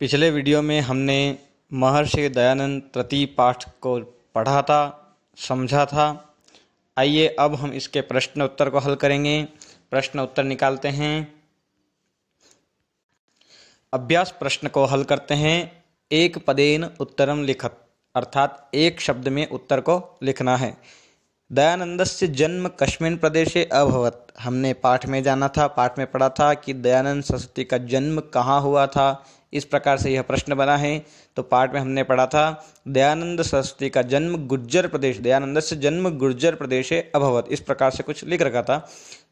पिछले वीडियो में हमने महर्षि दयानंद तृतीय पाठ को पढ़ा था, समझा था। आइए अब हम इसके प्रश्न उत्तर को हल करेंगे। प्रश्न उत्तर निकालते हैं। अभ्यास प्रश्न को हल करते हैं। एक पदेन उत्तरम लिखत, अर्थात एक शब्द में उत्तर को लिखना है। दयानंदस्य जन्म कस्मिन् प्रदेशे अभवत, हमने पाठ में जाना था, पाठ में पढ़ा था कि दयानंद सरस्वती का जन्म कहाँ हुआ था। इस प्रकार से यह प्रश्न बना है। तो पाठ में हमने पढ़ा था दयानंद सरस्वती का जन्म गुर्जर प्रदेश, दयानंदस्य जन्म गुर्जर प्रदेशे अभवत, इस प्रकार से कुछ लिख रखा था।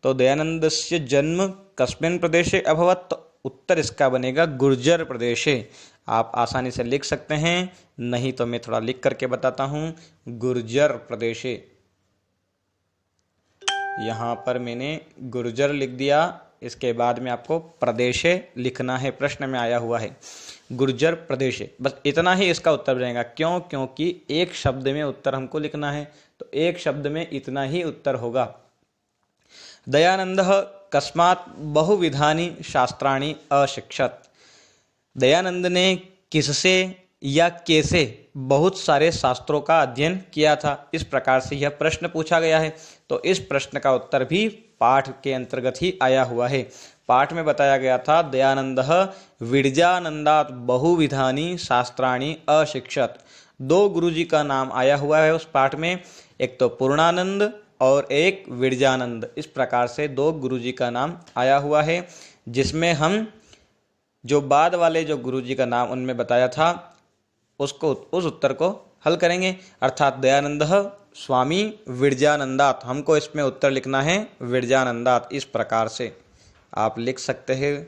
तो दयानंदस्य जन्म कस्मिन् प्रदेशे अभवत, तो उत्तर इसका बनेगा गुर्जर प्रदेशे। आप आसानी से लिख सकते हैं, नहीं तो मैं थोड़ा लिख करके बताता हूँ। गुर्जर प्रदेशे, यहाँ पर मैंने गुर्जर लिख दिया, इसके बाद में आपको प्रदेशे लिखना है, प्रश्न में आया हुआ है गुर्जर प्रदेशे। बस इतना ही इसका उत्तर बनेगा। क्यों? क्योंकि एक शब्द में उत्तर हमको लिखना है, तो एक शब्द में इतना ही उत्तर होगा। दयानंदः कस्मात् बहुविधानि शास्त्राणि अशिक्षत, दयानंद ने किससे या कैसे बहुत सारे शास्त्रों का अध्ययन किया था, इस प्रकार से यह प्रश्न पूछा गया है। तो इस प्रश्न का उत्तर भी पाठ के अंतर्गत ही आया हुआ है। पाठ में बताया गया था दयानंदः विरजानंदात् बहुविधानि शास्त्राणि अशिक्षत। दो गुरुजी का नाम आया हुआ है उस पाठ में, एक तो पूर्णानंद और एक विरजानंद। इस प्रकार से दो गुरुजी का नाम आया हुआ है, जिसमें हम जो बाद वाले जो गुरुजी का नाम उनमें बताया था उसको, उस उत्तर को हल करेंगे। अर्थात दयानंदः स्वामी विरजानंदात्, हमको इसमें उत्तर लिखना है विरजानंदात्। इस प्रकार से आप लिख सकते हैं।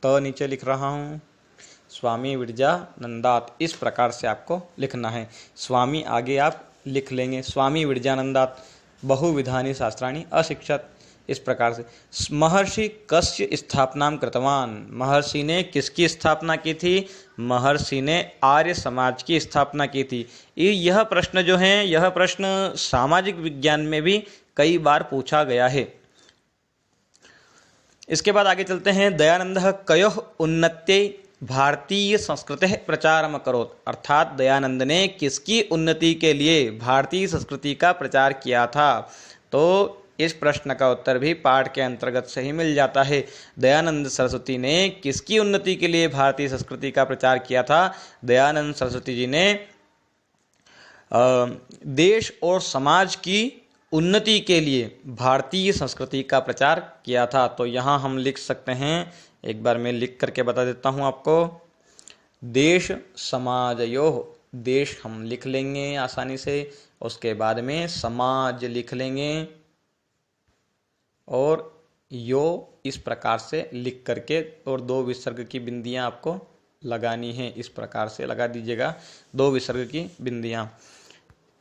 तो नीचे लिख रहा हूँ स्वामी विरजानंदात्, इस प्रकार से आपको लिखना है। स्वामी आगे आप लिख लेंगे, स्वामी विरजानंदात् बहुविधानि शास्त्राणि अशिक्षत, इस प्रकार से। महर्षि कस्य स्थापना कृतवान, महर्षि ने किसकी स्थापना की थी? महर्षि ने आर्य समाज की स्थापना की थी। यह प्रश्न जो है, यह प्रश्न सामाजिक विज्ञान में भी कई बार पूछा गया है। इसके बाद आगे चलते हैं। दयानंदः कयोः उन्नत्यै भारतीय संस्कृति प्रचारम करोत्, अर्थात दयानंद ने किसकी उन्नति के लिए भारतीय संस्कृति का प्रचार किया था। तो इस प्रश्न का उत्तर भी पाठ के अंतर्गत से ही मिल जाता है। दयानंद सरस्वती ने किसकी उन्नति के लिए भारतीय संस्कृति का प्रचार किया था? दयानंद सरस्वती जी ने देश और समाज की उन्नति के लिए भारतीय संस्कृति का प्रचार किया था। तो यहाँ हम लिख सकते हैं, एक बार मैं लिख करके बता देता हूँ आपको। देश समाजयोः, देश हम लिख लेंगे आसानी से, उसके बाद में समाज लिख लेंगे और यो इस प्रकार से लिख करके, और दो विसर्ग की बिंदियाँ आपको लगानी है, इस प्रकार से लगा दीजिएगा दो विसर्ग की बिंदियाँ।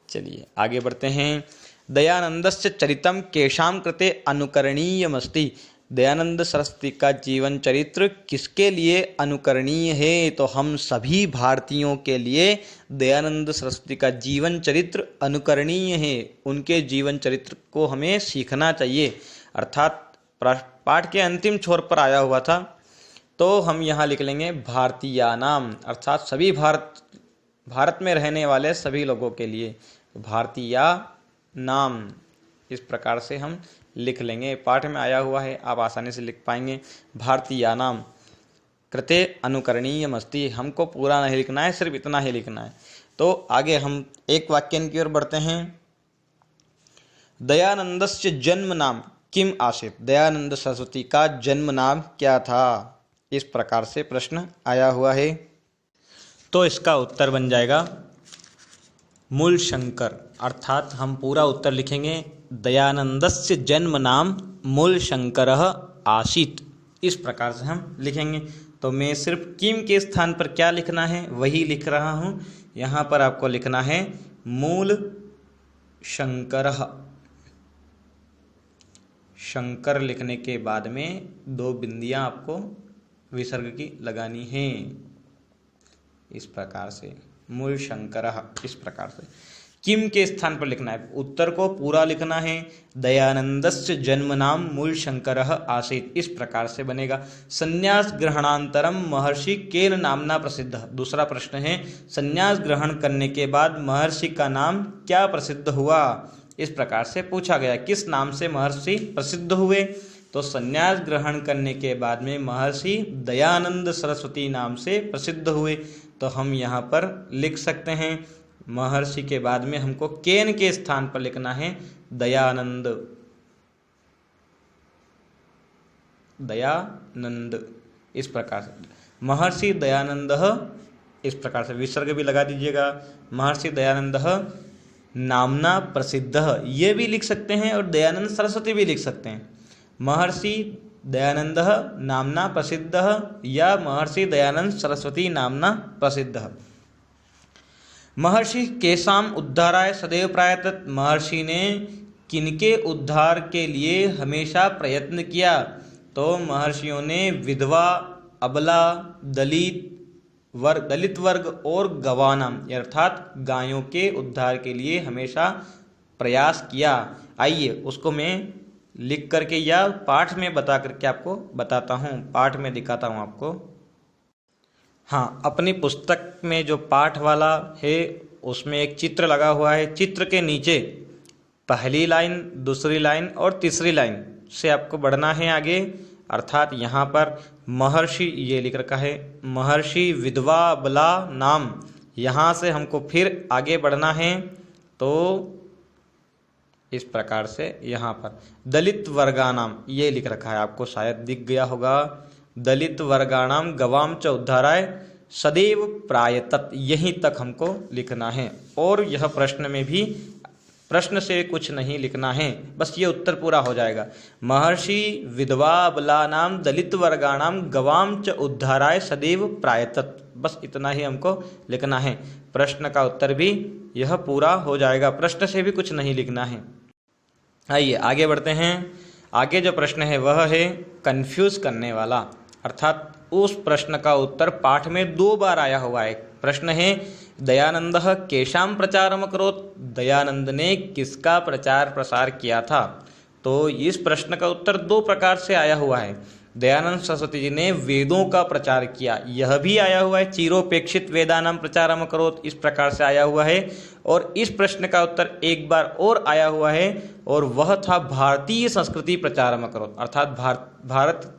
चलिए आगे बढ़ते हैं। दयानंदस्य चरितम केषां कृते अनुकरणीयमस्ति, दयानंद सरस्वती का जीवन चरित्र किसके लिए अनुकरणीय है? तो हम सभी भारतीयों के लिए दयानंद सरस्वती का जीवन चरित्र अनुकरणीय है। उनके जीवन चरित्र को हमें सीखना चाहिए। अर्थात पाठ के अंतिम छोर पर आया हुआ था, तो हम यहाँ लिख लेंगे भारतीयानाम, अर्थात सभी भारत में रहने वाले सभी लोगों के लिए भारतीया नाम, इस प्रकार से हम लिख लेंगे। पाठ में आया हुआ है, आप आसानी से लिख पाएंगे। भारतीया नाम कृते अनुकरणीयमस्ति, हमको पूरा नहीं लिखना है, सिर्फ इतना ही लिखना है। तो आगे हम एक वाक्य की ओर बढ़ते हैं। दयानंदस्य जन्म नाम किम आसीत्, दयानंद सरस्वती का जन्म नाम क्या था? इस प्रकार से प्रश्न आया हुआ है। तो इसका उत्तर बन जाएगा मूलशंकर, अर्थात हम पूरा उत्तर लिखेंगे दयानंदस्य जन्म नाम मूलशंकरः आसीत्, इस प्रकार से हम लिखेंगे। तो मैं सिर्फ किम के स्थान पर क्या लिखना है वही लिख रहा हूँ। यहाँ पर आपको लिखना है मूलशंकरः, शंकर लिखने के बाद में दो बिंदियाँ आपको विसर्ग की लगानी है, इस प्रकार से मूलशंकरः, इस प्रकार से। किम के स्थान पर लिखना है, उत्तर को पूरा लिखना है। दयानंदस्य जन्म नाम मूल शंकरः आसीत्, इस प्रकार से बनेगा। संन्यास ग्रहणांतरम महर्षि केन नामना प्रसिद्ध। दूसरा प्रश्न है, संन्यास ग्रहण करने के बाद महर्षि का नाम क्या प्रसिद्ध हुआ, इस प्रकार से पूछा गया, किस नाम से महर्षि प्रसिद्ध हुए। तो संन्यास ग्रहण करने के बाद में महर्षि दयानंद सरस्वती नाम से प्रसिद्ध हुए। तो हम यहाँ पर लिख सकते हैं, महर्षि के बाद में हमको केन के स्थान पर लिखना है दयानंद, दयानंद, इस प्रकार से महर्षि दयानंद, इस प्रकार से विसर्ग भी लगा दीजिएगा। महर्षि दयानंद नामना प्रसिद्ध, ये भी लिख सकते हैं और दयानंद सरस्वती भी लिख सकते हैं। महर्षि दयानंद नामना प्रसिद्ध या महर्षि दयानंद सरस्वती नामना प्रसिद्ध। महर्षि केशाम उद्धाराय सदैव प्रायतत, महर्षि ने किनके उद्धार के लिए हमेशा प्रयत्न किया। तो महर्षियों ने विधवा, अबला, दलित वर्ग और गवानाम अर्थात गायों के उद्धार के लिए हमेशा प्रयास किया। आइए उसको मैं लिख करके या पाठ में बता करके आपको बताता हूँ, पाठ में दिखाता हूँ आपको। हाँ, अपनी पुस्तक में जो पाठ वाला है उसमें एक चित्र लगा हुआ है। चित्र के नीचे पहली लाइन, दूसरी लाइन और तीसरी लाइन से आपको बढ़ना है आगे। अर्थात यहाँ पर महर्षि ये लिख रखा है, महर्षि विधवा बला नाम, यहाँ से हमको फिर आगे बढ़ना है। तो इस प्रकार से यहाँ पर दलित वर्गानाम ये लिख रखा है, आपको शायद दिख गया होगा। दलित वर्गाणाम गवाम च उद्धाराय सदैव प्रायतत, यहीं तक हमको लिखना है। और यह प्रश्न में भी प्रश्न से कुछ नहीं लिखना है, बस ये उत्तर पूरा हो जाएगा। महर्षि विधवा बलानाम दलित वर्गाणाम गवाम च उद्धाराय सदैव प्रायतत, बस इतना ही हमको लिखना है। प्रश्न का उत्तर भी यह पूरा हो जाएगा, प्रश्न से भी कुछ नहीं लिखना है। आइए आगे बढ़ते हैं। आगे जो प्रश्न है वह है कंफ्यूज करने वाला, अर्थात उस प्रश्न का उत्तर पाठ में 2 बार आया हुआ है। प्रश्न है दयानंद केशाम प्रचारम अकरोत्, दयानंद ने किसका प्रचार प्रसार किया था। तो इस प्रश्न का उत्तर 2 प्रकार से आया हुआ है। दयानंद सरस्वती जी ने वेदों का प्रचार किया, यह भी आया हुआ है। चिरोपेक्षित वेदानाम प्रचारम अकरोत्, इस प्रकार से आया हुआ है। और इस प्रश्न का उत्तर एक बार और आया हुआ है और वह था भारतीय संस्कृति प्रचारम अकरोत्, अर्थात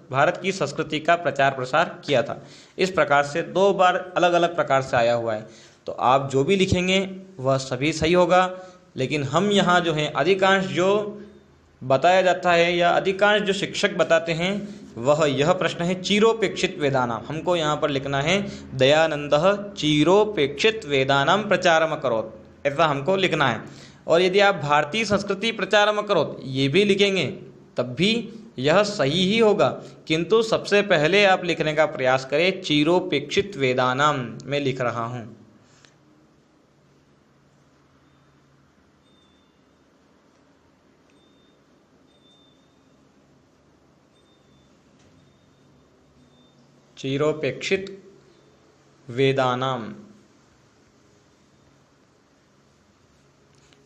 भारत की संस्कृति का प्रचार प्रसार किया था। इस प्रकार से 2 बार अलग अलग प्रकार से आया हुआ है। तो आप जो भी लिखेंगे वह सभी सही होगा, लेकिन हम यहाँ जो हैं अधिकांश जो बताया जाता है या अधिकांश जो शिक्षक बताते हैं वह यह प्रश्न है चिरोपेक्षित वेदानाम, हमको यहाँ पर लिखना है दयानंद चिरोपेक्षित वेदानाम प्रचारम अकरोत्, ऐसा हमको लिखना है। और यदि आप भारतीय संस्कृति प्रचारम अकरोत् ये भी लिखेंगे तब भी यह सही ही होगा, किंतु सबसे पहले आप लिखने का प्रयास करें चिरोपेक्षित वेदानाम, मैं लिख रहा हूँ। चिरोपेक्षित वेदानाम।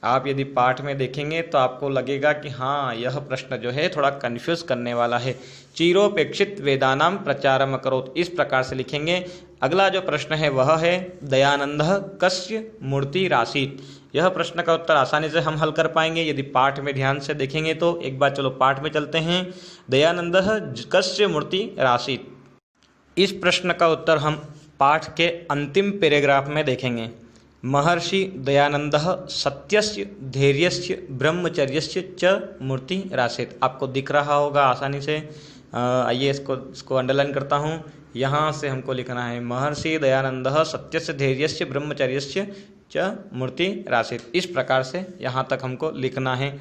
आप यदि पाठ में देखेंगे तो आपको लगेगा कि हाँ यह प्रश्न जो है थोड़ा कंफ्यूज करने वाला है। चिरोपेक्षित वेदानाम प्रचारम अकरोत्, इस प्रकार से लिखेंगे। अगला जो प्रश्न है वह है दयानंद कस्य मूर्ति रासीत्, यह प्रश्न का उत्तर आसानी से हम हल कर पाएंगे यदि पाठ में ध्यान से देखेंगे तो। एक बार चलो पाठ में चलते हैं। दयानंद कस्य मूर्ति रासीत्, इस प्रश्न का उत्तर हम पाठ के अंतिम पैराग्राफ में देखेंगे। महर्षि दयानंद सत्यस्य धैर्यस्य ब्रह्मचर्यस्य च मूर्ति रासीत्, आपको दिख रहा होगा आसानी से। आइए इसको अंडरलाइन करता हूँ। यहाँ से हमको लिखना है महर्षि दयानंद सत्यस्य धैर्यस्य ब्रह्मचर्यस्य च मूर्ति रासीत्, इस प्रकार से यहाँ तक हमको लिखना है।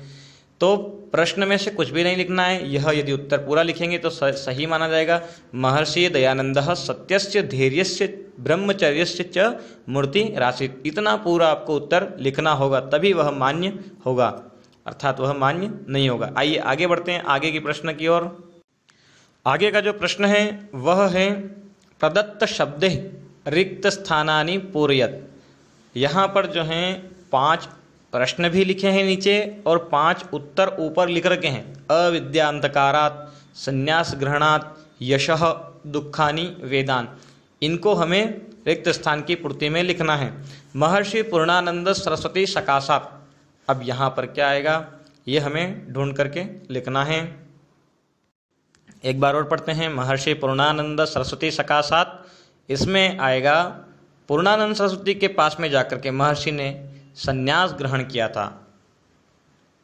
तो प्रश्न में से कुछ भी नहीं लिखना है, यह यदि उत्तर पूरा लिखेंगे तो सही माना जाएगा। महर्षि दयानंद सत्यस्य धैर्यस्य ब्रह्मचर्यस्य च मूर्ति रासीत्, इतना पूरा आपको उत्तर लिखना होगा तभी वह मान्य होगा, अर्थात वह मान्य नहीं होगा। आइए आगे बढ़ते हैं आगे की प्रश्न की ओर। आगे का जो प्रश्न है वह है प्रदत्त शब्दे रिक्त स्थानानि पूरयत। यहाँ पर जो हैं 5 प्रश्न भी लिखे हैं नीचे और 5 उत्तर ऊपर लिख रखे हैं। अविद्या अंधकारात, संन्यास ग्रहणात, यशः, दुखानि, वेदान। इनको हमें रिक्त स्थान की पूर्ति में लिखना है। महर्षि पूर्णानंद सरस्वती सकाशात, अब यहाँ पर क्या आएगा ये हमें ढूंढ करके लिखना है। एक बार और पढ़ते हैं। महर्षि पूर्णानंद सरस्वती सकाशात, इसमें आएगा पूर्णानंद सरस्वती के पास में जाकर के महर्षि ने संन्यास ग्रहण किया था।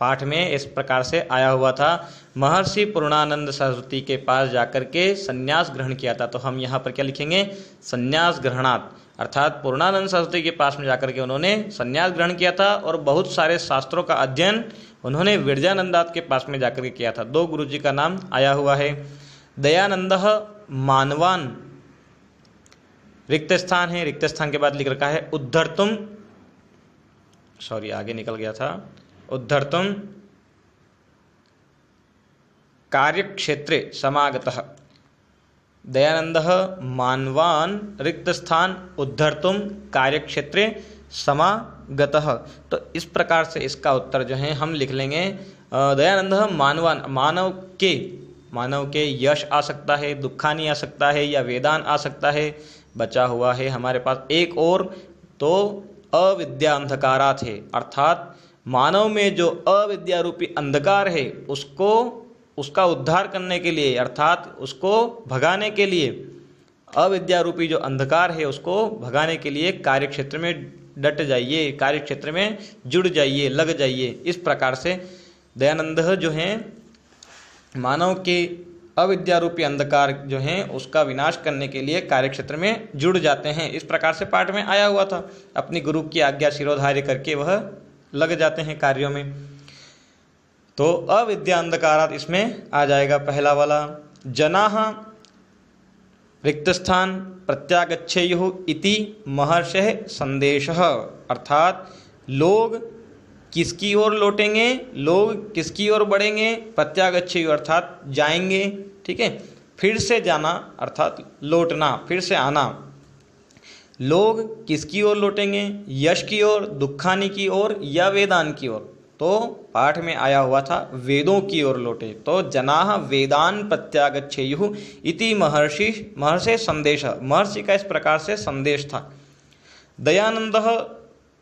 पाठ में इस प्रकार से आया हुआ था, महर्षि पूर्णानंद सरस्वती के पास जाकर के संन्यास ग्रहण किया था। तो हम यहाँ पर क्या लिखेंगे, संन्यास ग्रहणात, अर्थात पूर्णानंद सरस्वती के पास में जाकर के उन्होंने संन्यास ग्रहण किया था और बहुत सारे शास्त्रों का अध्ययन उन्होंने विरजानंदात के पास में जाकर के किया था। 2 गुरुजी का नाम आया हुआ है। दयानंदः मानवान, रिक्त स्थान है, रिक्त स्थान के बाद लिख रखा है उद्धर्तुम, आगे निकल गया था, उद्धर्तुम कार्यक्षेत्रे समागतः। दयानंदः मानवान रिक्त स्थान उद्धर्तुम कार्यक्षेत्रे समागतः। तो इस प्रकार से इसका उत्तर जो है हम लिख लेंगे। दयानंदः मानवान, मानव के यश आ सकता है, दुखानि आ सकता है या वेदान आ सकता है। बचा हुआ है हमारे पास एक और, तो अविद्या अंधकारात है, अर्थात मानव में जो अविद्या रूपी अंधकार है उसका उद्धार करने के लिए, अर्थात उसको भगाने के लिए, अविद्या रूपी जो अंधकार है उसको भगाने के लिए कार्यक्षेत्र में डट जाइए, कार्यक्षेत्र में जुड़ जाइए, लग जाइए। इस प्रकार से दयानंद जो हैं मानव के अविद्या रूपी अंधकार जो है उसका विनाश करने के लिए कार्यक्षेत्र में जुड़ जाते हैं। इस प्रकार से पाठ में आया हुआ था। अपनी गुरु की आज्ञा शिरोधार्य करके वह लग जाते हैं कार्यों में। तो अविद्या अंधकारात इसमें आ जाएगा पहला वाला। जनाः रिक्त स्थान प्रत्यागच्छेयुः इति महर्षेः संदेशः, अर्थात लोग किसकी ओर लौटेंगे, लोग किसकी ओर बढ़ेंगे, प्रत्यागच्छेयुः अर्थात जाएंगे, ठीक है, फिर से जाना अर्थात लौटना, फिर से आना। लोग किसकी ओर लौटेंगे, यश की ओर, दुखानि की ओर या वेदान की ओर। तो पाठ में आया हुआ था वेदों की ओर लौटे। तो जनाः वेदान प्रत्यागच्छेयुः इति महर्षि संदेश, महर्षि का इस प्रकार से संदेश था। दयानंदः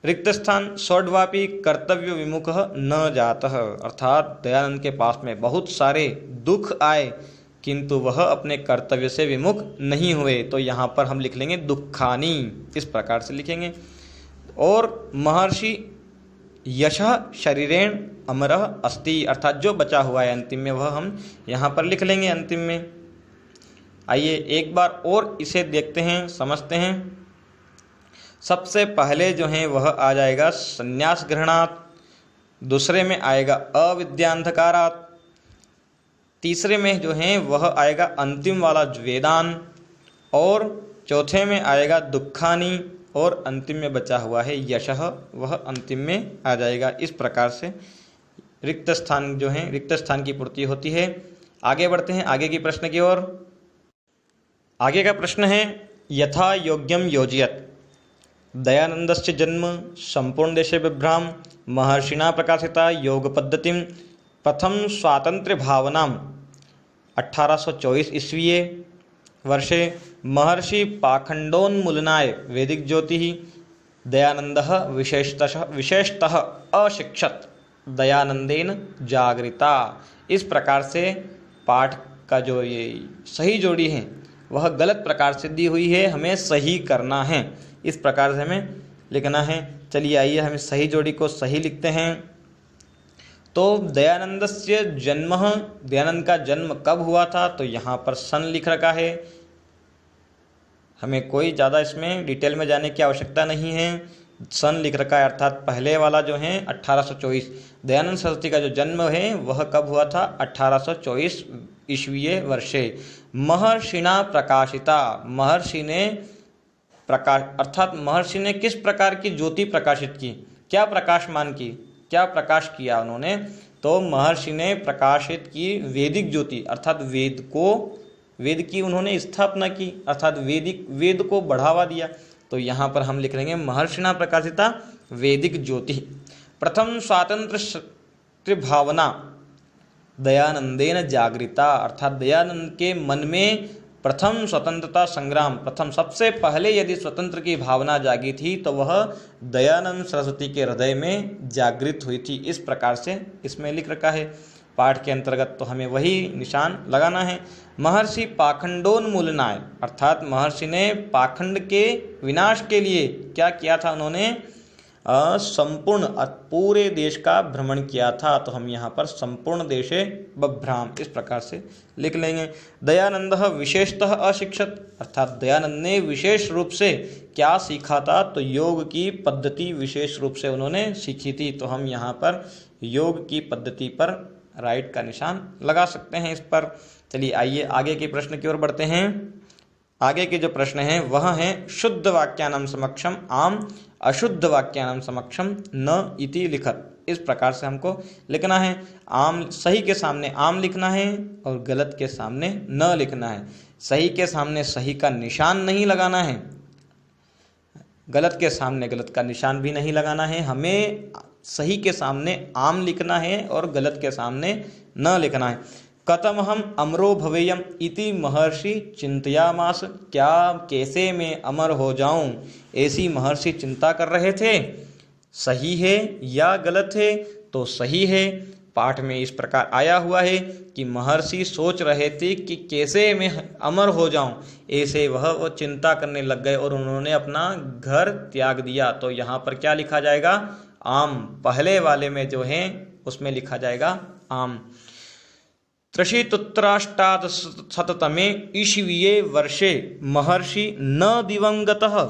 रिक्त स्थान षड्वापि कर्तव्य विमुख न जातः, अर्थात दयानंद के पास में बहुत सारे दुख आए किंतु वह अपने कर्तव्य से विमुख नहीं हुए। तो यहाँ पर हम लिख लेंगे दुखानि, इस प्रकार से लिखेंगे। और महर्षि यशः शरीरेण अमरः अस्ति, अर्थात जो बचा हुआ है अंतिम में वह हम यहाँ पर लिख लेंगे अंतिम में। आइए एक बार और इसे देखते हैं, समझते हैं। सबसे पहले जो है वह आ जाएगा संन्यास ग्रहणात, दूसरे में आएगा अविद्यांधकारात, तीसरे में जो है वह आएगा अंतिम वाला वेदान, और चौथे में आएगा दुखानि, और अंतिम में बचा हुआ है यशः, वह अंतिम में आ जाएगा। इस प्रकार से रिक्त स्थान जो है, रिक्त स्थान की पूर्ति होती है। आगे बढ़ते हैं आगे की प्रश्न की ओर। आगे का प्रश्न है यथा योग्यम योजयत। दयानंदस्य जन्म संपूर्ण देशे बिभ्राम, महर्षिणा प्रकाशिता योग पद्धतिम प्रथम स्वातंत्र्य भावनाम 1824 ईस्वीये वर्षे महर्षि पाखंडोन्मूलनाय वैदिक ज्योति दयानंदः विशेषतः अशिक्षत दयानंदेन जागृता। इस प्रकार से पाठ का जो ये सही जोड़ी है वह गलत प्रकार से दी हुई है, हमें सही करना है। इस प्रकार से हमें लिखना है। चलिए आइए हम सही जोड़ी को सही लिखते हैं। तो दयानंदस्य जन्म, दयानंद का जन्म कब हुआ था, तो यहाँ पर सन लिख रखा है। हमें कोई ज़्यादा इसमें डिटेल में जाने की आवश्यकता नहीं है, सन लिख रखा है, अर्थात पहले वाला जो है 1824। दयानंद सरस्वती का जो जन्म है वह कब हुआ था, 1824 ईस्वीये वर्षे। महर्षिणा प्रकाशिता, महर्षि ने प्रकाश, अर्थात महर्षि ने किस प्रकार की ज्योति प्रकाशित की, क्या प्रकाशमान की, क्या प्रकाश किया उन्होंने, तो महर्षि ने प्रकाशित की वैदिक ज्योति, अर्थात वेद की उन्होंने स्थापना की, अर्थात वेद को बढ़ावा दिया। तो यहाँ पर हम लिख लेंगे महर्षिणा प्रकाशिता वैदिक ज्योति। प्रथम स्वातंत्र्य भावना दयानंदेन जागृता, अर्थात दयानंद के मन में प्रथम स्वतंत्रता संग्राम, प्रथम सबसे पहले यदि स्वतंत्र की भावना जागी थी तो वह दयानंद सरस्वती के हृदय में जागृत हुई थी। इस प्रकार से इसमें लिख रखा है। पाठ के अंतर्गत तो हमें वही निशान लगाना है। महर्षि पाखंडोन्मूलनाय, अर्थात महर्षि ने पाखंड के विनाश के लिए क्या किया था, उन्होंने संपूर्ण पूरे देश का भ्रमण किया था। तो हम यहाँ पर संपूर्ण देशे बभ्राम इस प्रकार से लिख लेंगे। दयानंद विशेषतः अशिक्षत, अर्थात दयानंद ने विशेष रूप से क्या सीखा था, तो योग की पद्धति विशेष रूप से उन्होंने सीखी थी। तो हम यहाँ पर योग की पद्धति पर राइट का निशान लगा सकते हैं इस पर। चलिए आइए आगे के प्रश्न की ओर बढ़ते हैं। आगे के जो प्रश्न हैं वह हैं शुद्ध वाक्यानां समक्षम आम, अशुद्ध वाक्यानां समक्षम न इति लिखत। इस प्रकार से हमको लिखना है। आम, सही के सामने आम लिखना है और गलत के सामने न लिखना है। सही के सामने सही का निशान नहीं लगाना है, गलत के सामने गलत का निशान भी नहीं लगाना है। हमें सही के सामने आम लिखना है और गलत के सामने न लिखना है। कथम हम अमरो भवेयम इति महर्षि चिंतयामास, क्या कैसे मैं अमर हो जाऊं, ऐसी महर्षि चिंता कर रहे थे। सही है या गलत है, तो सही है। पाठ में इस प्रकार आया हुआ है कि महर्षि सोच रहे थे कि कैसे मैं अमर हो जाऊं, ऐसे वह चिंता करने लग गए और उन्होंने अपना घर त्याग दिया। तो यहाँ पर क्या लिखा जाएगा, आम। पहले वाले में जो है उसमें लिखा जाएगा आम। त्र्यशीत्युत्तराष्टादशतमे ईस्वीये वर्षे महर्षि न दिवंगतः,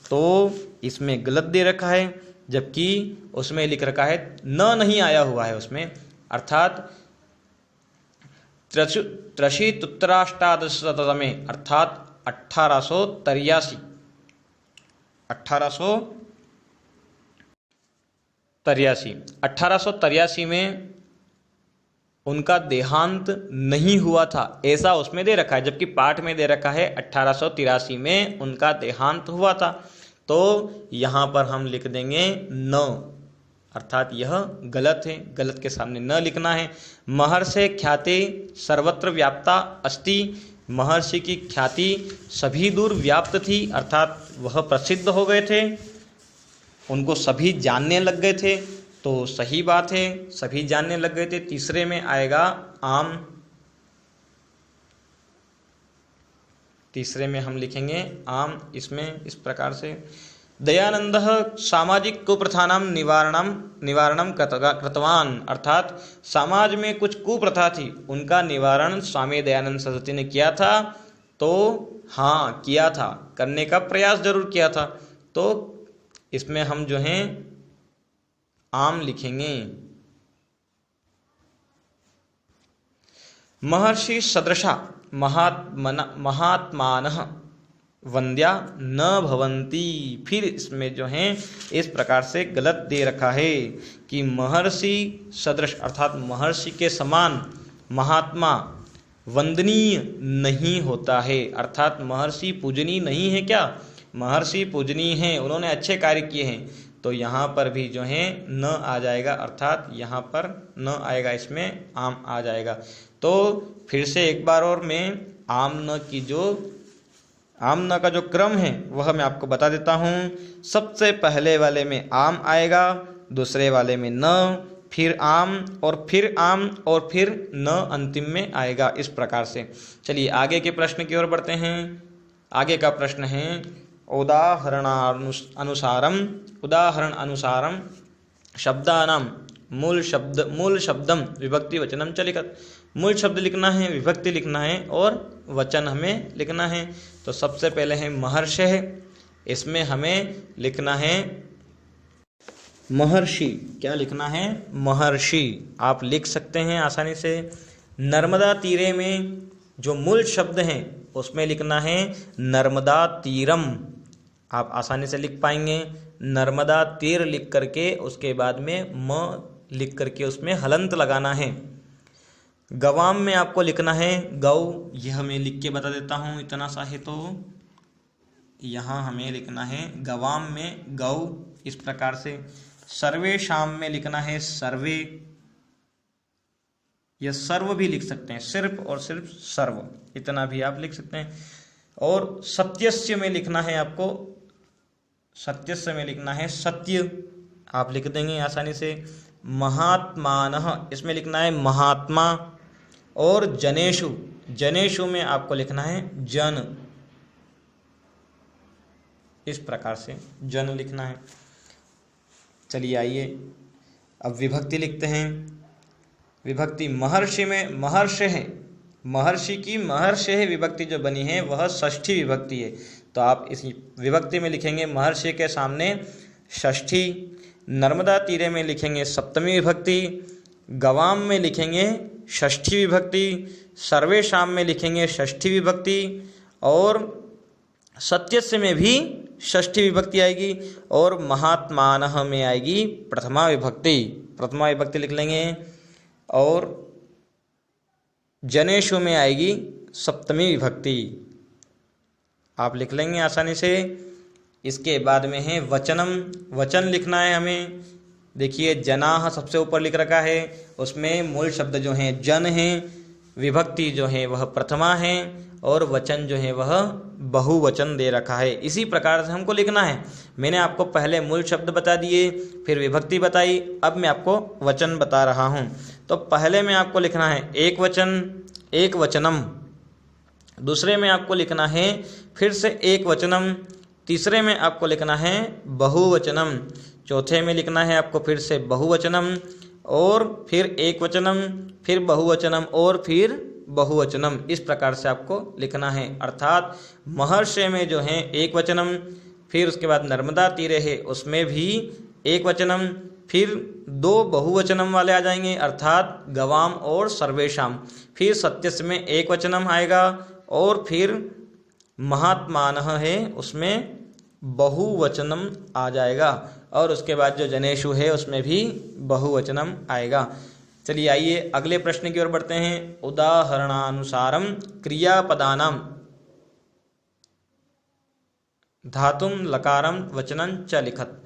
तो इसमें गलत दे रखा है, जबकि उसमें लिख रखा है न नहीं आया हुआ है उसमें, अर्थात त्र्यशीत्युत्तराष्टादशतमे अर्थात 1883 में उनका देहांत नहीं हुआ था, ऐसा उसमें दे रखा है, जबकि पाठ में दे रखा है 1883 में उनका देहांत हुआ था। तो यहाँ पर हम लिख देंगे न, अर्थात यह गलत है, गलत के सामने न लिखना है। महर्षि ख्याति सर्वत्र व्याप्ता अस्ति, महर्षि की ख्याति सभी दूर व्याप्त थी, अर्थात वह प्रसिद्ध हो गए थे, उनको सभी जानने लग गए थे। तो सही बात है, सभी जानने लग गए थे। तीसरे में आएगा आम, तीसरे में हम लिखेंगे आम। इसमें इस प्रकार से दयानंद सामाजिक कुप्रथानां निवारणम कृतवान, अर्थात समाज में कुछ कुप्रथा थी, उनका निवारण स्वामी दयानंद सरस्वती ने किया था। तो हाँ, किया था, करने का प्रयास जरूर किया था। तो इसमें हम जो हैं आम लिखेंगे। महर्षि सदृशा महात्मानः वंद्या न भवन्ति, फिर इसमें जो है इस प्रकार से गलत दे रखा है कि महर्षि सदृश, अर्थात महर्षि के समान महात्मा वंदनीय नहीं होता है, अर्थात महर्षि पूजनीय नहीं है। क्या महर्षि पूजनीय हैं, उन्होंने अच्छे कार्य किए हैं। तो यहाँ पर भी जो है न आ जाएगा, अर्थात यहाँ पर न आएगा, इसमें आम आ जाएगा। तो फिर से एक बार और मैं आम न की आम न का जो क्रम है वह मैं आपको बता देता हूँ। सबसे पहले वाले में आम आएगा, दूसरे वाले में न, फिर आम और फिर आम और फिर न अंतिम में आएगा, इस प्रकार से। चलिए आगे के प्रश्न की ओर बढ़ते हैं। आगे का प्रश्न है उदाहरण अनुसारम शब्दानां मूल शब्दम विभक्ति वचनम च लिखत। मूल शब्द लिखना है, विभक्ति लिखना है और वचन हमें लिखना है। तो सबसे पहले है महर्षि, इसमें हमें लिखना है महर्षि। क्या लिखना है, महर्षि। आप लिख सकते हैं आसानी से। नर्मदा तीरे में जो मूल शब्द हैं उसमें लिखना है नर्मदा तीरम, आप आसानी से लिख पाएंगे। नर्मदा तीर लिख करके उसके बाद में म लिख करके उसमें हलंत लगाना है। गवाम में आपको लिखना है गौ, यह मैं लिख के बता देता हूँ, इतना सा है। तो यहाँ हमें लिखना है गवाम में गौ, इस प्रकार से। सर्वेषाम में लिखना है सर्वे, या सर्व भी लिख सकते हैं, सिर्फ और सिर्फ सर्व, इतना भी आप लिख सकते हैं। और सत्यस्य में लिखना है आपको, सत्यस्य में लिखना है सत्य, आप लिख देंगे आसानी से। महात्मानः, इसमें लिखना है महात्मा। और जनेषु, जनेषु में आपको लिखना है जन, इस प्रकार से जन लिखना है। चलिए आइए अब विभक्ति लिखते हैं। विभक्ति महर्षि में महर्ष है, महर्षि की महर्ष है विभक्ति जो बनी है वह षष्ठी विभक्ति है, तो आप इस विभक्ति में लिखेंगे महर्षि के सामने षष्ठी। नर्मदा तीरे में लिखेंगे सप्तमी विभक्ति, गवाम में लिखेंगे षष्ठी विभक्ति, सर्वेषाम में लिखेंगे षष्ठी विभक्ति, और सत्यस्य में भी षष्ठी विभक्ति आएगी, और महात्मानः में आएगी प्रथमा विभक्ति, प्रथमा विभक्ति लिख लेंगे। और जनेषु में आएगी सप्तमी विभक्ति, आप लिख लेंगे आसानी से। इसके बाद में है वचनम, वचन लिखना है हमें। देखिए जनाः सबसे ऊपर लिख रखा है, उसमें मूल शब्द जो हैं जन हैं, विभक्ति जो है वह प्रथमा है, और वचन जो है वह बहुवचन दे रखा है। इसी प्रकार से हमको लिखना है। मैंने आपको पहले मूल शब्द बता दिए, फिर विभक्ति बताई, अब मैं आपको वचन बता रहा हूँ। तो पहले में आपको लिखना है एक वचन, एक वचनम। दूसरे में आपको लिखना है फिर से एक वचनम। तीसरे में आपको लिखना है बहुवचनम। चौथे में लिखना है आपको फिर से बहुवचनम, और फिर एक वचनम, फिर बहुवचनम, और फिर बहुवचनम। इस प्रकार से आपको लिखना है। अर्थात महर्षि में जो है एक वचनम, फिर उसके बाद नर्मदा तीरे है उसमें भी एक वचनम, फिर दो बहुवचनम वाले आ जाएंगे अर्थात गवाम और सर्वेषाम, फिर सत्यस्य में एक वचनम आएगा, और फिर महात्मानः है उसमें बहुवचनम आ जाएगा, और उसके बाद जो जनेषु है उसमें भी बहुवचनम आएगा। चलिए आइए अगले प्रश्न की ओर बढ़ते हैं। उदाहरणानुसारम क्रियापदानाम धातुम लकारम वचनं च लिखत।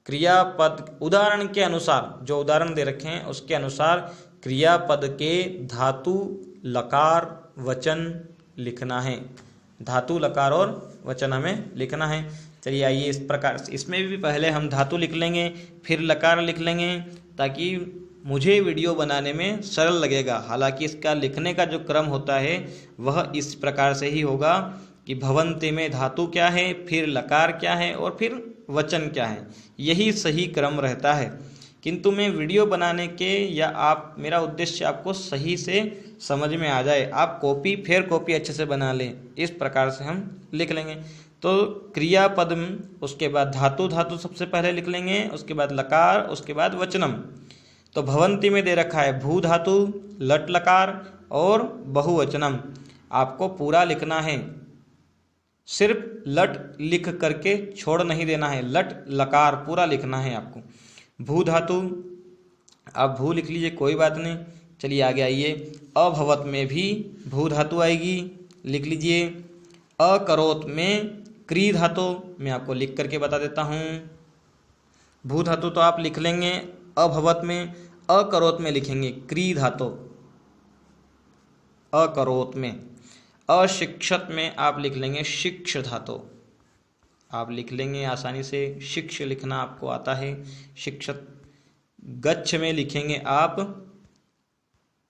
क्रियापद उदाहरण के अनुसार, जो उदाहरण दे रखे हैं उसके अनुसार क्रियापद के धातु लकार वचन लिखना है। धातु लकार और वचन हमें लिखना है। चलिए आइए इस प्रकार, इसमें भी पहले हम धातु लिख लेंगे फिर लकार लिख लेंगे, ताकि मुझे वीडियो बनाने में सरल लगेगा। हालांकि इसका लिखने का जो क्रम होता है वह इस प्रकार से ही होगा कि भवन्ति में धातु क्या है, फिर लकार क्या है, और फिर वचन क्या है, यही सही क्रम रहता है। किंतु मैं वीडियो बनाने के, या आप, मेरा उद्देश्य आपको सही से समझ में आ जाए, आप कॉपी फिर कॉपी अच्छे से बना लें, इस प्रकार से हम लिख लेंगे। तो क्रियापद, उसके बाद धातु, धातु सबसे पहले लिख लेंगे, उसके बाद लकार, उसके बाद वचनम। तो भवन्ति में दे रखा है भू धातु, लट लकार और बहुवचनम। आपको पूरा लिखना है, सिर्फ लट लिख करके छोड़ नहीं देना है, लट लकार पूरा लिखना है आपको। भू धातु, आप भू लिख लीजिए कोई बात नहीं। चलिए आगे आइए। अभवत में भी भू धातु आएगी, लिख लीजिए। अकरोत में क्री धातु, मैं आपको लिख करके बता देता हूँ। भू धातु तो आप लिख लेंगे अभवत में, अकरोत में लिखेंगे क्री धातु अकरोत में। अशिक्षत में आप लिख लेंगे शिक्ष धातु, आप लिख लेंगे आसानी से, शिक्ष लिखना आपको आता है, शिक्षत। गच्छ में लिखेंगे आप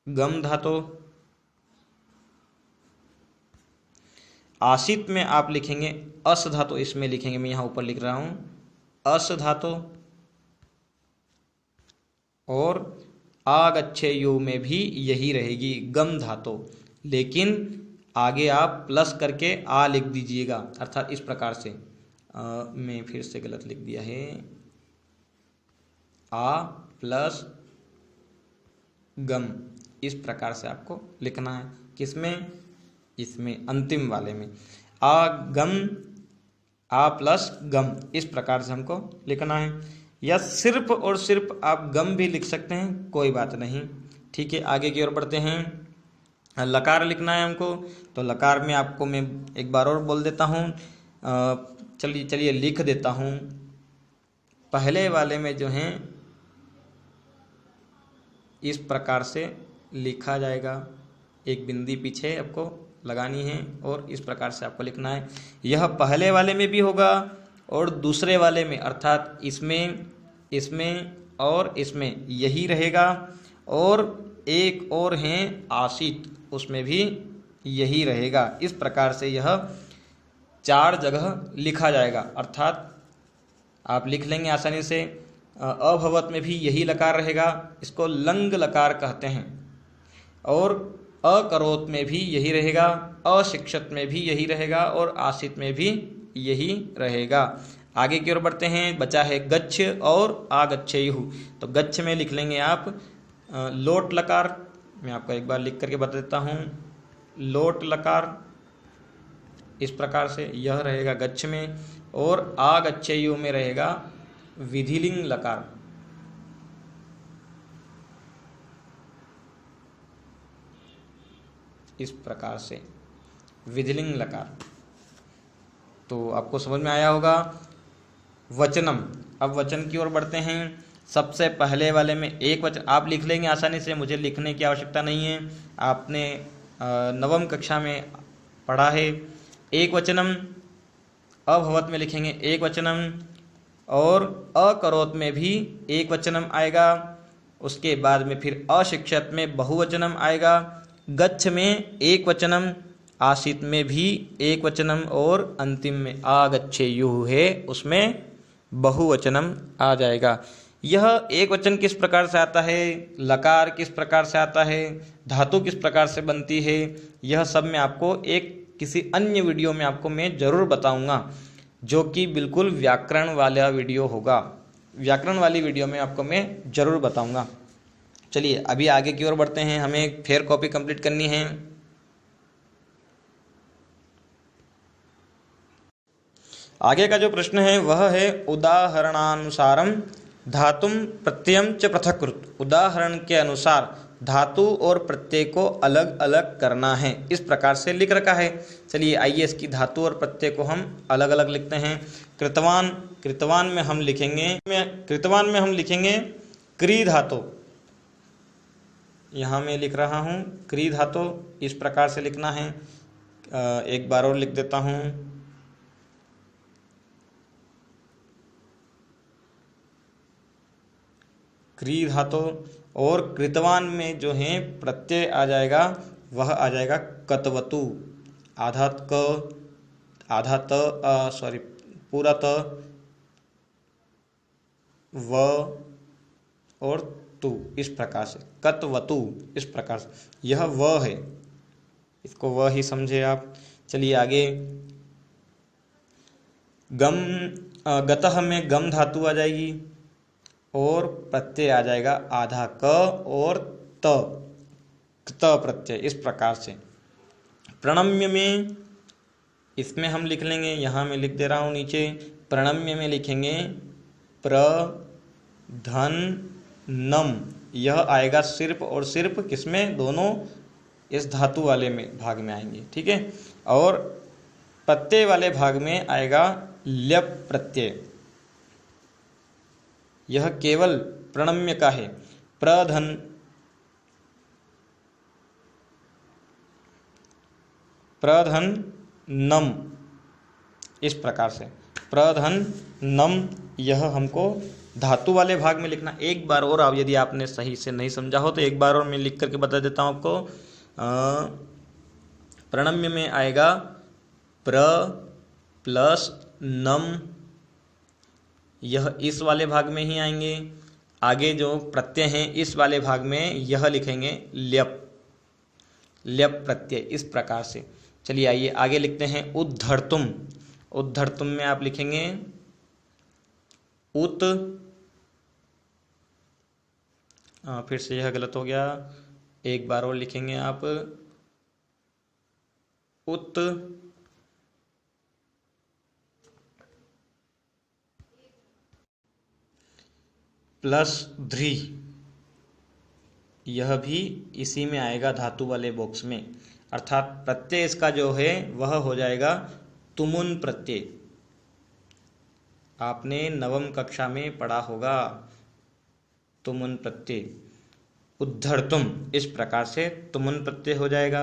गम धातु। आसित में आप लिखेंगे अस धातु, इसमें लिखेंगे, मैं यहाँ ऊपर लिख रहा हूँ अस धातु। और आगच्छेयु में भी यही रहेगी गम धातु, लेकिन आगे आप प्लस करके आ लिख दीजिएगा, अर्थात इस प्रकार से। मैं फिर से गलत लिख दिया है, आ प्लस गम, इस प्रकार से आपको लिखना है। किसमें? इसमें अंतिम वाले में आ गम, आ प्लस गम, इस प्रकार से हमको लिखना है। या सिर्फ और सिर्फ आप गम भी लिख सकते हैं, कोई बात नहीं। ठीक है, आगे की ओर बढ़ते हैं। लकार लिखना है हमको, तो लकार में आपको मैं एक बार और बोल देता हूँ, चलिए लिख देता हूँ। पहले वाले में जो है इस प्रकार से लिखा जाएगा, एक बिंदी पीछे आपको लगानी है और इस प्रकार से आपको लिखना है। यह पहले वाले में भी होगा और दूसरे वाले में अर्थात इसमें और इसमें यही रहेगा, और एक और है आसित, उसमें भी यही रहेगा। इस प्रकार से यह 4 जगह लिखा जाएगा। अर्थात आप लिख लेंगे आसानी से। अभवत में भी यही लकार रहेगा, इसको लंग लकार कहते हैं, और अकरोत में भी यही रहेगा, अशिक्षत में भी यही रहेगा और आसित में भी यही रहेगा। आगे की ओर बढ़ते हैं। बचा है गच्छ और आगच्छेयुः। तो गच्छ में लिख लेंगे आप लोट लकार। मैं आपको एक बार लिख करके बता देता हूँ। लोट लकार इस प्रकार से यह रहेगा गच्छ में, और आगच्छेयुः में रहेगा विधिलिंग लकार। इस प्रकार से विधिलिंग लकार। तो आपको समझ में आया होगा। वचनम, अब वचन की ओर बढ़ते हैं। सबसे पहले वाले में एक वचन आप लिख लेंगे आसानी से, मुझे लिखने की आवश्यकता नहीं है, आपने नवम कक्षा में पढ़ा है। एक वचनम, अभवत में लिखेंगे एक वचनम, और अकरोत में भी एक वचनम आएगा। उसके बाद में फिर अशिक्षत में बहुवचनम आएगा। गच्छ में एक वचनम, आसित में भी एक वचनम, और अंतिम में आगच्छेयुः है उसमें बहुवचनम आ जाएगा। यह एक वचन किस प्रकार से आता है, लकार किस प्रकार से आता है, धातु किस प्रकार से बनती है, यह सब मैं आपको एक किसी अन्य वीडियो में आपको मैं ज़रूर बताऊंगा, जो कि बिल्कुल व्याकरण वाला वीडियो होगा। व्याकरण वाली वीडियो में आपको मैं ज़रूर बताऊंगा। चलिए अभी आगे की ओर बढ़ते हैं, हमें फेयर कॉपी कंप्लीट करनी है। आगे का जो प्रश्न है वह है उदाहरणानुसारम धातुम प्रत्ययम च पृथक्कृत। उदाहरण के अनुसार धातु और प्रत्यय को अलग अलग करना है, इस प्रकार से लिख रखा है। चलिए आइए इसकी धातु और प्रत्यय को हम अलग अलग लिखते हैं। कृतवान, कृतवान में हम लिखेंगे क्री धातु। यहाँ मैं लिख रहा हूँ क्री धातु, इस प्रकार से लिखना है। एक बार और लिख देता हूँ। क्री धातु, और कृतवान में जो है प्रत्यय आ जाएगा वह आ जाएगा कतवतु। आधा त सॉरी पूरा त, व और तु, इस प्रकार से कतवतु, इस प्रकार से यह व है, इसको व ही समझे आप। चलिए आगे। गम, गतः में गम धातु आ जाएगी और प्रत्यय आ जाएगा आधा क और त प्रत्यय, इस प्रकार से। प्रणम्य में, इसमें हम लिख लेंगे, यहाँ मैं लिख दे रहा हूँ नीचे। प्रणम्य में लिखेंगे प्र धन नम। यह आएगा सिर्फ और सिर्फ किसमें, दोनों इस धातु वाले में भाग में आएंगे, ठीक है। और प्रत्यय वाले भाग में आएगा ल्यप प्रत्यय। यह केवल प्रणम्य का है। प्रधन, प्रधन नम, इस प्रकार से प्रधन नम, यह हमको धातु वाले भाग में लिखना। एक बार और आप यदि आपने सही से नहीं समझा हो तो एक बार और मैं लिख करके बता देता हूँ आपको। प्रणम्य में आएगा प्र प्लस नम, यह इस वाले भाग में ही आएंगे। आगे जो प्रत्यय हैं इस वाले भाग में यह लिखेंगे ल्यप, ल्यप प्रत्यय, इस प्रकार से। चलिए आइए आगे लिखते हैं उद्धर्तुम। उद्धर्तुम में आप लिखेंगे उत, फिर से यह गलत हो गया, एक बार और लिखेंगे आप उत प्लस ध्री, यह भी इसी में आएगा धातु वाले बॉक्स में। अर्थात प्रत्यय इसका जो है वह हो जाएगा तुमुन प्रत्यय। आपने नवम कक्षा में पढ़ा होगा। तुमुन प्रत्यय, उद्धर्तुम, इस प्रकार से तुमुन प्रत्यय हो जाएगा।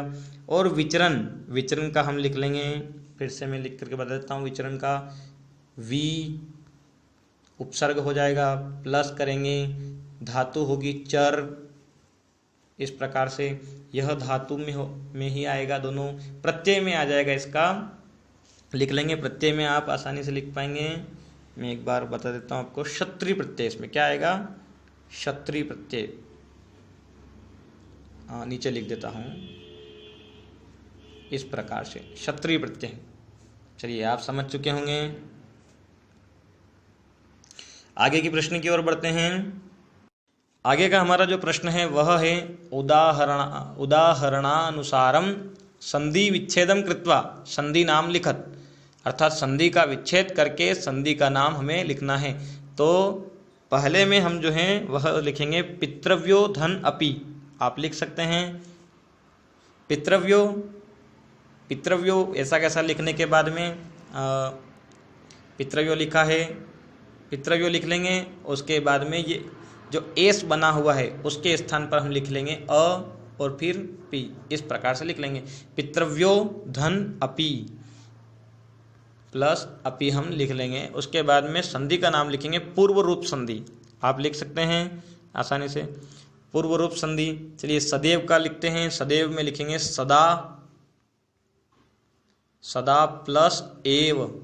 और विचरण, विचरण का हम लिख लेंगे, फिर से मैं लिख करके बता देता हूँ। विचरण का वी उपसर्ग हो जाएगा, प्लस करेंगे, धातु होगी चर, इस प्रकार से यह धातु में ही आएगा, दोनों प्रत्यय में आ जाएगा। इसका लिख लेंगे, प्रत्यय में आप आसानी से लिख पाएंगे। मैं एक बार बता देता हूँ आपको। क्षत्रिय प्रत्यय, इसमें क्या आएगा? क्षत्रिय प्रत्यय। नीचे लिख देता हूँ इस प्रकार से, क्षत्रिय प्रत्यय। चलिए, आप समझ चुके होंगे। आगे की प्रश्न की ओर बढ़ते हैं। आगे का हमारा जो प्रश्न है वह है उदाहरणानुसारम संधि विच्छेदम कृत्वा संधि नाम लिखत, अर्थात संधि का विच्छेद करके संधि का नाम हमें लिखना है। तो पहले में हम जो हैं वह लिखेंगे पितृव्यो धन अपि। आप लिख सकते हैं पितृव्यो, पितृव्यो ऐसा कैसा लिखने के बाद में पितृव्यो लिखा है, पितृव्यो लिख लेंगे। उसके बाद में ये जो एस बना हुआ है उसके स्थान पर हम लिख लेंगे अ और फिर पी, इस प्रकार से लिख लेंगे। पितृव्यो धन अपि प्लस अपि हम लिख लेंगे। उसके बाद में संधि का नाम लिखेंगे पूर्व रूप संधि। आप लिख सकते हैं आसानी से पूर्व रूप संधि। चलिए, सदैव का लिखते हैं। सदैव में लिखेंगे सदा, सदा प्लस एव,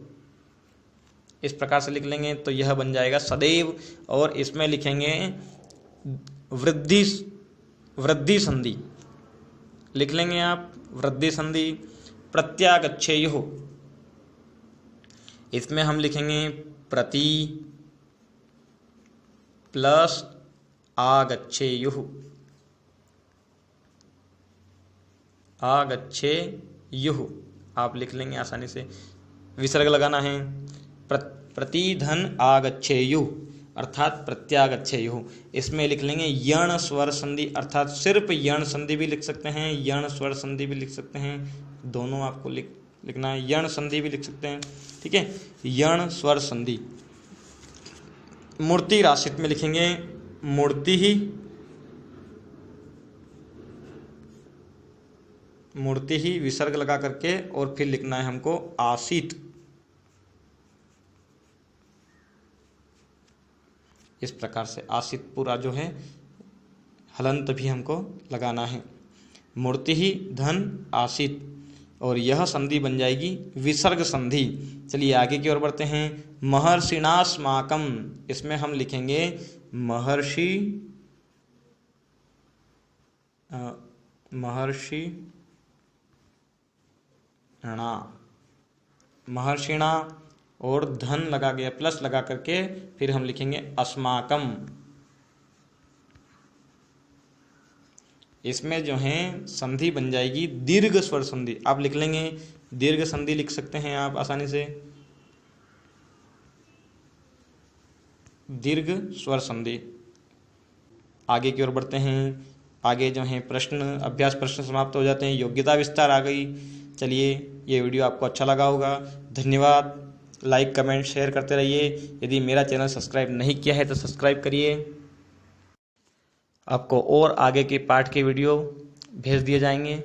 इस प्रकार से लिख लेंगे तो यह बन जाएगा सदैव। और इसमें लिखेंगे वृद्धि, वृद्धि संधि लिख लेंगे आप, वृद्धि संधि। प्रत्यागच्छेयुः, इसमें हम लिखेंगे प्रति प्लस आगच्छेयुः, आगच्छेयुः आप लिख लेंगे आसानी से। विसर्ग लगाना है, प्रतिधन आगच्छेयुः अर्थात प्रत्यागच्छेयुः। इसमें लिख लेंगे यण स्वर संधि, अर्थात सिर्फ यण संधि भी लिख सकते हैं, यण स्वर संधि भी लिख सकते हैं, दोनों आपको लिखना है। यण संधि भी लिख सकते हैं, ठीक है, यण स्वर संधि। मूर्ति राशित में लिखेंगे मूर्ति ही, मूर्ति ही विसर्ग लगा करके और फिर लिखना है हमको आसीत, इस प्रकार से आसित पूरा जो है हलंत भी हमको लगाना है। मूर्ति ही धन आसित, और यह संधि बन जाएगी विसर्ग संधि। चलिए आगे की ओर बढ़ते हैं। महर्षिणास्माकम, इसमें हम लिखेंगे महर्षि, महर्षिणा और धन लगा गया, प्लस लगा करके फिर हम लिखेंगे अस्माकम। इसमें जो है संधि बन जाएगी दीर्घ स्वर संधि। आप लिख लेंगे दीर्घ संधि, लिख सकते हैं आप आसानी से, दीर्घ स्वर संधि। आगे की ओर बढ़ते हैं। आगे जो है प्रश्न, अभ्यास प्रश्न समाप्त हो जाते हैं, योग्यता विस्तार आ गई। चलिए, ये वीडियो आपको अच्छा लगा होगा। धन्यवाद। लाइक कमेंट शेयर करते रहिए। यदि मेरा चैनल सब्सक्राइब नहीं किया है तो सब्सक्राइब करिए। आपको और आगे के पाठ के वीडियो भेज दिए जाएंगे।